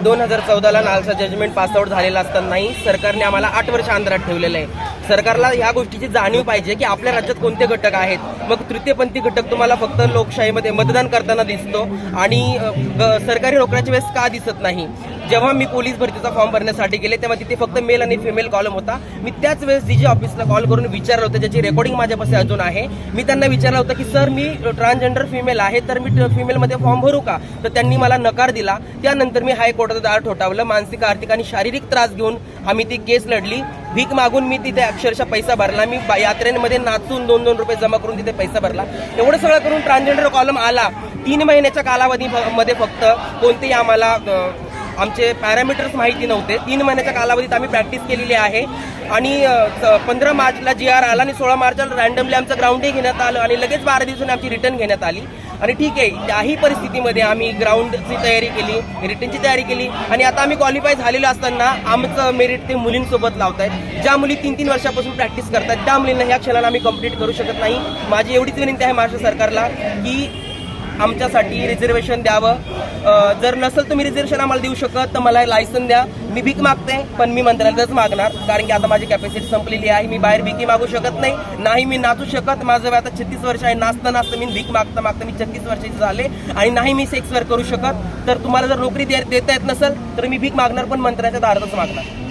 2014ला NALSA judgement pass out झालेला असतानाही सरकारने आम्हाला 8 वर्ष अंधारात ठेवलेलं आहे. सरकारला ह्या गोष्टीची जाणीव पाहिजे की आपल्या राज्यात कोणते घटक आहेत. मग तृतीयपंथी घटक तुम्हाला फक्त लोकशाहीमध्ये मतदान करताना दिसतो आणि सरकारी नोकऱ्याच्या वेळेस का दिसत नाही. जेव्हा मी पोलीस भरतीचा फॉर्म भरण्यासाठी गेले तेव्हा तिथे फक्त मेल आणि फिमेल कॉलम होता. मी त्याच वेळेस डीजी ऑफिसला कॉल करून विचारलं होतं, ज्याची रेकॉर्डिंग माझ्यापाशी अजून आहे. मी त्यांना विचारलं होतं की सर मी ट्रान्सजेंडर फिमेल आहे, तर मी फिमेलमध्ये फॉर्म भरू का. तर त्यांनी मला नकार दिला. त्यानंतर मी हायकोर्टाचं दार ठोठावलं. मानसिक, आर्थिक आणि शारीरिक त्रास घेऊन आम्ही ती केस लढली. भीक मागून मी तिथे अक्षरशः पैसा भरला. मी यात्रेमध्ये नाचून 2-2 रुपये जमा करून तिथे पैसा भरला. एवढं सगळं करून ट्रान्सजेंडर कॉलम आला. 3 महिन्याच्या कालावधीमध्ये फक्त कोणतेही आम्हाला आमचे पॅरामीटर्स माहिती नव्हते. 3 महिन्याच्या कालावधीत आम्ही प्रॅक्टिस केलेली आहे आणि 15 मार्चला GR आला आणि 16 मार्चला रँडमली आमचं ग्राउंडही घेण्यात आलं आणि लगेच 12 दिवसांनी आमची रिटर्न घेण्यात आली. आणि ठीक आहे, त्याही परिस्थितीमध्ये आम्ही ग्राउंडची तयारी केली, रिटर्नची तयारी केली आणि आता आम्ही क्वालिफाय झालेलो असताना आमचं मेरिट ते मुलींसोबत लावत आहेत. ज्या मुली 3-3 वर्षापासून प्रॅक्टिस करतात त्या मुलींना ह्या क्षणाला आम्ही कंप्लीट करू शकत नाही. माझी एवढीच विनंती आहे महाराष्ट्र सरकारला की आमच्यासाठी रिझर्वेशन द्यावं. जर नसेल तुम्ही रिझर्वेशन आम्हाला देऊ शकत तर मला लायसन द्या. मी भीक मागते पण मी मंत्रालयातच मागणार, कारण की आता माझी कॅपॅसिटी संपलेली आहे. मी बाहेर भीकी मागू शकत नाही मी नाचू शकत. माझं वय आता 36 वर्ष आहे. नाचता मी भीक मागता मी 36 वर्षाचे झाले आणि नाही मी सेक्स वर्क करू शकत. तर तुम्हाला जर नोकरी देता येत नसेल तर मी भीक मागणार, पण मंत्रालयाच्या दारातच मागणार.